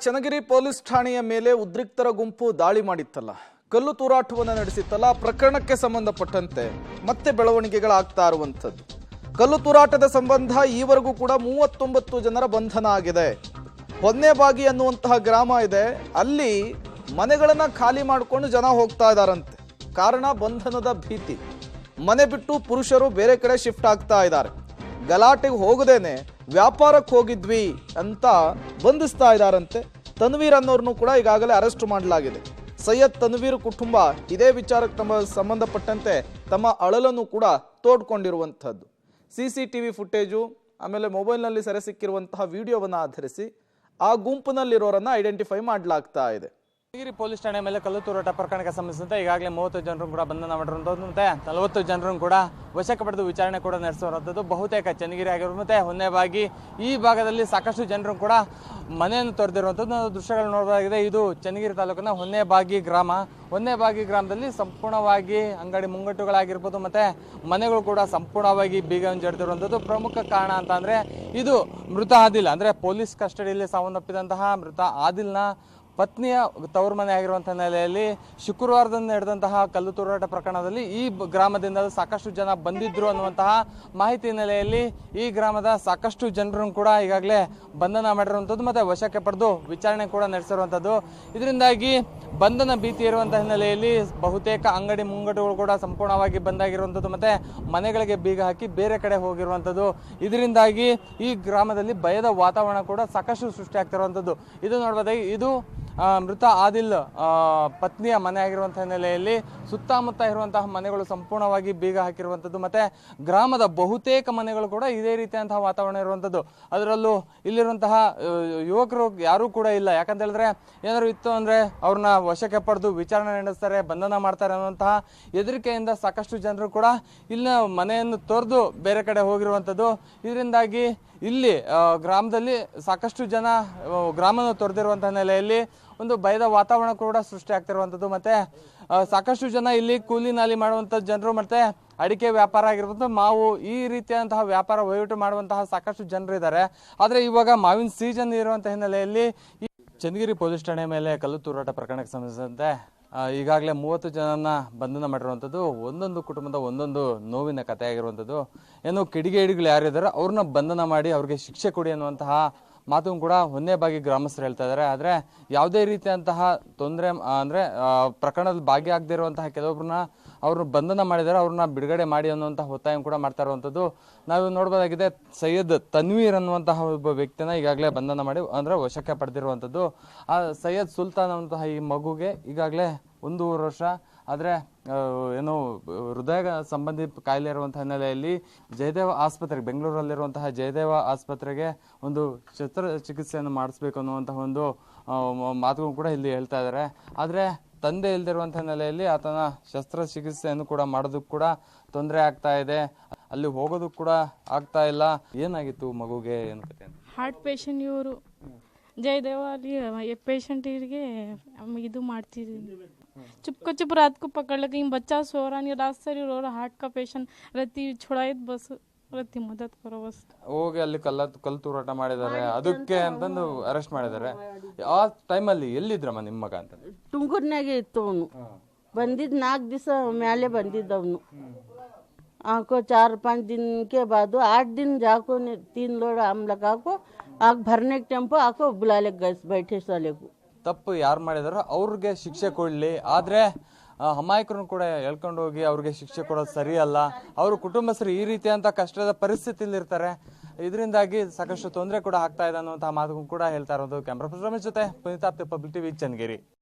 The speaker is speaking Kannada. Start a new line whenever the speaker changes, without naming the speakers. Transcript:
ಚನ್ನಗಿರಿ ಪೊಲೀಸ್ ಠಾಣೆಯ ಮೇಲೆ ಉದ್ರಿಕ್ತರ ಗುಂಪು ದಾಳಿ ಮಾಡಿತ್ತಲ್ಲ, ಕಲ್ಲು ತೂರಾಟವನ್ನು ನಡೆಸಿತ್ತಲ್ಲ, ಪ್ರಕರಣಕ್ಕೆ ಸಂಬಂಧಪಟ್ಟಂತೆ ಮತ್ತೆ ಬೆಳವಣಿಗೆಗಳಾಗ್ತಾ ಇರುವಂಥದ್ದು. ಕಲ್ಲು ತೂರಾಟದ ಸಂಬಂಧ ಈವರೆಗೂ ಕೂಡ 39 ಜನರ ಬಂಧನ ಆಗಿದೆ. ಹೊನ್ನೆಬಾಗಿ ಅನ್ನುವಂತಹ ಗ್ರಾಮ ಇದೆ, ಅಲ್ಲಿ ಮನೆಗಳನ್ನ ಖಾಲಿ ಮಾಡಿಕೊಂಡು ಜನ ಹೋಗ್ತಾ ಇದ್ದಾರಂತೆ. ಕಾರಣ ಬಂಧನದ ಭೀತಿ. ಮನೆ ಬಿಟ್ಟು ಪುರುಷರು ಬೇರೆ ಕಡೆ ಶಿಫ್ಟ್ ಆಗ್ತಾ ಇದ್ದಾರೆ. ಗಲಾಟೆಗೆ ಹೋಗದೇನೆ ವ್ಯಾಪಾರಕ್ಕೆ ಹೋಗಿದ್ವಿ ಅಂತ ಬಂಧಿಸ್ತಾ ಇದ್ದಾರಂತೆ. ತನ್ವೀರ್ ಅನ್ನೋರ್ನು ಕೂಡ ಈಗಾಗಲೇ ಅರೆಸ್ಟ್ ಮಾಡಲಾಗಿದೆ. ಸೈಯದ್ ತನ್ವೀರ್ ಕುಟುಂಬ ಇದೇ ವಿಚಾರಕ್ಕೆ ಸಂಬಂಧಪಟ್ಟಂತೆ ತಮ್ಮ ಅಳಲನ್ನು ಕೂಡ ತೋಡ್ಕೊಂಡಿರುವಂಥದ್ದು. CCTV ಫುಟೇಜು ಆಮೇಲೆ ಮೊಬೈಲ್ನಲ್ಲಿ ಸೆರೆ ಸಿಕ್ಕಿರುವಂತಹ ವಿಡಿಯೋವನ್ನು ಆಧರಿಸಿ ಆ ಗುಂಪಿನಲ್ಲಿರೋರನ್ನ ಐಡೆಂಟಿಫೈ ಮಾಡಲಾಗ್ತಾ ಇದೆ.
ಚನ್ನಗಿರಿ ಪೊಲೀಸ್ ಠಾಣೆ ಮೇಲೆ ಕಲ್ಲು ತೂರಾಟ ಪ್ರಕರಣಕ್ಕೆ ಸಂಬಂಧಿಸಿದಂತೆ ಈಗಾಗಲೇ 30 ಜನರು ಕೂಡ ಬಂಧನ ಮಾಡಿರುವಂಥದ್ದು ಮತ್ತೆ 40 ಜನರನ್ನು ಕೂಡ ವಶಕ್ಕೆ ಪಡೆದು ವಿಚಾರಣೆ ಕೂಡ ನಡೆಸಿರುವಂಥದ್ದು. ಬಹುತೇಕ ಚನ್ನಗಿರಿ ಆಗಿರೋದು ಮತ್ತೆ ಹೊನ್ನೆಬಾಗಿ ಈ ಭಾಗದಲ್ಲಿ ಸಾಕಷ್ಟು ಜನರು ಕೂಡ ಮನೆಯನ್ನು ತೊರೆದಿರುವಂಥದ್ದು ನಾವು ದೃಶ್ಯಗಳು ನೋಡಬಹುದಾಗಿದೆ. ಇದು ಚನ್ನಗಿರಿ ತಾಲೂಕಿನ ಹೊನ್ನೆಬಾಗಿ ಗ್ರಾಮ. ಹೊನ್ನೆಬಾಗಿ ಗ್ರಾಮದಲ್ಲಿ ಸಂಪೂರ್ಣವಾಗಿ ಅಂಗಡಿ ಮುಂಗಟ್ಟುಗಳಾಗಿರ್ಬೋದು ಮತ್ತೆ ಮನೆಗಳು ಕೂಡ ಸಂಪೂರ್ಣವಾಗಿ ಬೀಗವನ್ನು ಜಡಿದಿರುವಂಥದ್ದು. ಪ್ರಮುಖ ಕಾರಣ ಅಂತ ಅಂದ್ರೆ ಇದು ಮೃತ ಆದಿಲ್ ಅಂದ್ರೆ ಪೊಲೀಸ್ ಕಸ್ಟಡಿಯಲ್ಲಿ ಸಾವನ್ನಪ್ಪಿದಂತಹ ಮೃತ ಆದಿಲ್ನ ಪತ್ನಿಯ ತವರು ಮನೆ ಆಗಿರುವಂತಹ ನೆಲೆಯಲ್ಲಿ ಶುಕ್ರವಾರದಂದು ನಡೆದಂತಹ ಕಲ್ಲು ತೂರಾಟ ಪ್ರಕರಣದಲ್ಲಿ ಈ ಗ್ರಾಮದಿಂದ ಸಾಕಷ್ಟು ಜನ ಬಂದಿದ್ರು ಅನ್ನುವಂತಹ ಮಾಹಿತಿ ನೆಲೆಯಲ್ಲಿ ಈ ಗ್ರಾಮದ ಸಾಕಷ್ಟು ಜನರನ್ನು ಕೂಡ ಈಗಾಗಲೇ ಬಂಧನ ಮಾಡಿರುವಂಥದ್ದು ಮತ್ತೆ ವಶಕ್ಕೆ ಪಡೆದು ವಿಚಾರಣೆ ಕೂಡ ನಡೆಸಿರುವಂಥದ್ದು. ಇದರಿಂದಾಗಿ ಬಂಧನ ಭೀತಿ ಇರುವಂತಹ ಹಿನ್ನೆಲೆಯಲ್ಲಿ ಬಹುತೇಕ ಅಂಗಡಿ ಮುಂಗಟ್ಟುಗಳು ಕೂಡ ಸಂಪೂರ್ಣವಾಗಿ ಬಂದಾಗಿರುವಂಥದ್ದು ಮತ್ತೆ ಮನೆಗಳಿಗೆ ಬೀಗ ಹಾಕಿ ಬೇರೆ ಕಡೆ ಹೋಗಿರುವಂಥದ್ದು. ಇದರಿಂದಾಗಿ ಈ ಗ್ರಾಮದಲ್ಲಿ ಭಯದ ವಾತಾವರಣ ಕೂಡ ಸಾಕಷ್ಟು ಸೃಷ್ಟಿಯಾಗ್ತಿರುವಂಥದ್ದು. ಇದು ನೋಡ್ಬೋದಾಗಿ ಇದು ಮೃತ ಆದಿಲ್ ಪತ್ನಿಯ ಮನೆ ಆಗಿರುವಂತಹ ಹಿನ್ನೆಲೆಯಲ್ಲಿ ಸುತ್ತಮುತ್ತ ಇರುವಂತಹ ಮನೆಗಳು ಸಂಪೂರ್ಣವಾಗಿ ಬೀಗ ಹಾಕಿರುವಂಥದ್ದು ಮತ್ತೆ ಗ್ರಾಮದ ಬಹುತೇಕ ಮನೆಗಳು ಕೂಡ ಇದೇ ರೀತಿಯಂತಹ ವಾತಾವರಣ ಇರುವಂಥದ್ದು. ಅದರಲ್ಲೂ ಇಲ್ಲಿರುವಂತಹ ಯುವಕರು ಯಾರೂ ಕೂಡ ಇಲ್ಲ. ಯಾಕಂತ ಹೇಳಿದ್ರೆ ಏನಾದ್ರು ಇತ್ತು ಅಂದ್ರೆ ಅವ್ರನ್ನ ವಶಕ್ಕೆ ಪಡೆದು ವಿಚಾರಣೆ ನಡೆಸ್ತಾರೆ, ಬಂಧನ ಮಾಡ್ತಾರೆ ಅನ್ನುವಂತಹ ಹೆದರಿಕೆಯಿಂದ ಸಾಕಷ್ಟು ಜನರು ಕೂಡ ಇಲ್ಲಿನ ಮನೆಯನ್ನು ತೊರೆದು ಬೇರೆ ಕಡೆ ಹೋಗಿರುವಂಥದ್ದು. ಇದರಿಂದಾಗಿ ಇಲ್ಲಿ ಗ್ರಾಮದಲ್ಲಿ ಸಾಕಷ್ಟು ಜನ ಗ್ರಾಮವನ್ನು ತೊರೆದಿರುವಂತಹ ನೆಲೆಯಲ್ಲಿ ಒಂದು ಭಯದ ವಾತಾವರಣ ಕೂಡ ಸೃಷ್ಟಿ ಆಗ್ತಿರುವಂಥದ್ದು ಮತ್ತೆ ಸಾಕಷ್ಟು ಜನ ಇಲ್ಲಿ ಕೂಲಿ ನಾಲಿ ಮಾಡುವಂಥ ಜನರು ಮತ್ತೆ ಅಡಿಕೆ ವ್ಯಾಪಾರ ಆಗಿರ್ಬೋದು, ಮಾವು ಈ ರೀತಿಯಾದಂತಹ ವ್ಯಾಪಾರ ವಹಿವಾಟು ಮಾಡುವಂತಹ ಸಾಕಷ್ಟು ಜನರು ಇದ್ದಾರೆ. ಆದರೆ ಇವಾಗ ಮಾವಿನ ಸೀಸನ್ ಇರುವಂತಹ ಹಿನ್ನೆಲೆಯಲ್ಲಿ ಈ ಚನ್ನಗಿರಿ ಪೊಲೀಸ್ ಠಾಣೆ ಮೇಲೆ ಕಲ್ಲು ತೂರಾಟ ಪ್ರಕರಣಕ್ಕೆ ಸಂಬಂಧಿಸಿದಂತೆ ಈಗಾಗಲೇ 30 ಜನನ ಬಂಧನ ಮಾಡಿರುವಂಥದ್ದು. ಒಂದೊಂದು ಕುಟುಂಬದ ಒಂದೊಂದು ನೋವಿನ ಕಥೆ ಆಗಿರುವಂಥದ್ದು. ಏನು ಕಿಡಿಗೇಡಿಗಳು ಯಾರಿದ್ದಾರೋ ಅವ್ರನ್ನ ಬಂಧನ ಮಾಡಿ ಅವ್ರಿಗೆ ಶಿಕ್ಷೆ ಕೊಡಿ ಅನ್ನುವಂತಹ ಮಾತು ಕೂಡ ಹೊನ್ನೆಬಾಗಿ ಗ್ರಾಮಸ್ಥರು ಹೇಳ್ತಾ ಇದ್ದಾರೆ. ಆದರೆ ಯಾವುದೇ ರೀತಿಯಂತಹ ತೊಂದರೆ ಅಂದ್ರೆ ಪ್ರಕರಣದಲ್ಲಿ ಭಾಗಿಯಾಗದಿರುವಂತಹ ಕೆಲವೊಬ್ಬರನ್ನ ಅವ್ರನ್ನ ಬಂಧನ ಮಾಡಿದ್ದಾರೆ, ಅವ್ರನ್ನ ಬಿಡುಗಡೆ ಮಾಡಿ ಅನ್ನುವಂತಹ ಒತ್ತಾಯ ಕೂಡ ಮಾಡ್ತಾ ಇರುವಂಥದ್ದು ನಾವು ನೋಡ್ಬೋದಾಗಿದೆ. ಸೈಯದ್ ತನ್ವೀರ್ ಅನ್ನುವಂತಹ ಒಬ್ಬ ವ್ಯಕ್ತಿನ ಈಗಾಗಲೇ ಬಂಧನ ಮಾಡಿ ಅಂದ್ರೆ ವಶಕ್ಕೆ ಪಡೆದಿರುವಂಥದ್ದು. ಆ ಸೈಯದ್ ಸುಲ್ತಾನ್ ಅನ್ನುವಂತಹ ಈ ಮಗುಗೆ ಈಗಾಗಲೇ 1 ವರ್ಷ. ಆದರೆ ಏನು ಹೃದಯ ಸಂಬಂಧಿ ಕಾಯಿಲೆ ಇರುವಂತಹ ಹಿನ್ನೆಲೆಯಲ್ಲಿ ಜಯದೇವ ಆಸ್ಪತ್ರೆಗೆ, ಬೆಂಗಳೂರಲ್ಲಿರುವಂತಹ ಜಯದೇವ ಆಸ್ಪತ್ರೆಗೆ ಒಂದು ಶಸ್ತ್ರಚಿಕಿತ್ಸೆಯನ್ನು ಮಾಡಿಸ್ಬೇಕು ಅನ್ನುವಂತಹ ಒಂದು ಮಾತುಗಳು ಕೂಡ ಇಲ್ಲಿ ಹೇಳ್ತಾ ಇದ್ದಾರೆ. ಆದರೆ ತಂದೆ ಇಲ್ದಿರುವಂತಹ ಹಿನ್ನೆಲೆಯಲ್ಲಿ ಆತನ ಶಸ್ತ್ರಚಿಕಿತ್ಸೆಯನ್ನು ಕೂಡ ಮಾಡೋದಕ್ಕೆ ಕೂಡ ತೊಂದರೆ ಆಗ್ತಾ ಇದೆ. ಅಲ್ಲಿ ಹೋಗೋದಕ್ಕೆ ಕೂಡ ಆಗ್ತಾ ಇಲ್ಲ. ಏನಾಗಿತ್ತು ಮಗುಗೆ? ಏನು ಕತೆ?
ಹಾರ್ಟ್ ಪೇಷಂಟ್ ಇವರು जयदेव ಅಲ್ಲಿ पेशेंट ಇದು ಮಾಡ್ತಿದ್ದೀವಿ. चुप रात को पकड़ ले, कहीं बच्चा सो रहा नहीं, रात से रो रहा, हार्ट का पेशेंट रहती छोड़ाए बस रहती मदद करो बस.
ಹೋಗಿ ಅಲ್ಲಿ ಕಲ್ಲು ತೂರಾಟ ಮಾಡಿದ್ದಾರೆ, ಅದಕ್ಕೆ ಅಂತಂದು ಅರೆಸ್ಟ್ ಮಾಡಿದ್ದಾರೆ. ಆ ಟೈಮಲ್ಲಿ ಎಲ್ಲಿದ್ರಮ್ಮ ನಿಮ್ಮ ಮಗ ಅಂತ?
ತುಮಕೂರಿನಾಗೆ ಇತ್ತು ಅವನು. ಬಂದಿದ್ದು 4 ದಿವಸ ಮೇಲೆ ಬಂದಿದ್ದವನು. आको 4-5 दिन के बाद 8 दिन जाको 3 लोड आमला आको आग भरने के टेम्पो आको बुला ले गए बैठे साले को.
ತಪ್ಪು ಯಾರು ಮಾಡಿದಾರೋ ಅವ್ರಿಗೆ ಶಿಕ್ಷೆ ಕೊಡ್ಲಿ. ಆದ್ರೆ ಅಮಾಯಕರನ್ನು ಕೂಡ ಹೇಳ್ಕೊಂಡು ಹೋಗಿ ಅವ್ರಿಗೆ ಶಿಕ್ಷೆ ಕೊಡೋದು ಸರಿ ಅಲ್ಲ. ಅವ್ರ ಕುಟುಂಬಸ್ಥರು ಈ ರೀತಿಯಂತ ಕಷ್ಟದ ಪರಿಸ್ಥಿತಿಯಲ್ಲಿ ಇರ್ತಾರೆ. ಇದರಿಂದಾಗಿ ಸಾಕಷ್ಟು ತೊಂದರೆ ಕೂಡ ಆಗ್ತಾ ಇದೆ ಅನ್ನುವಂತಹ ಮಾತು ಕೂಡ ಹೇಳ್ತಾ ಇರೋದು. ಕ್ಯಾಮ್ರಾ ಪರ್ಸನ್ ರಮೇಶ್ ಜೊತೆ ಪುನೀತ್ ಆಪ್ತೆ, ಪಬ್ಲಿಕ್ ಟಿವಿ, ಚನ್ನಗಿರಿ.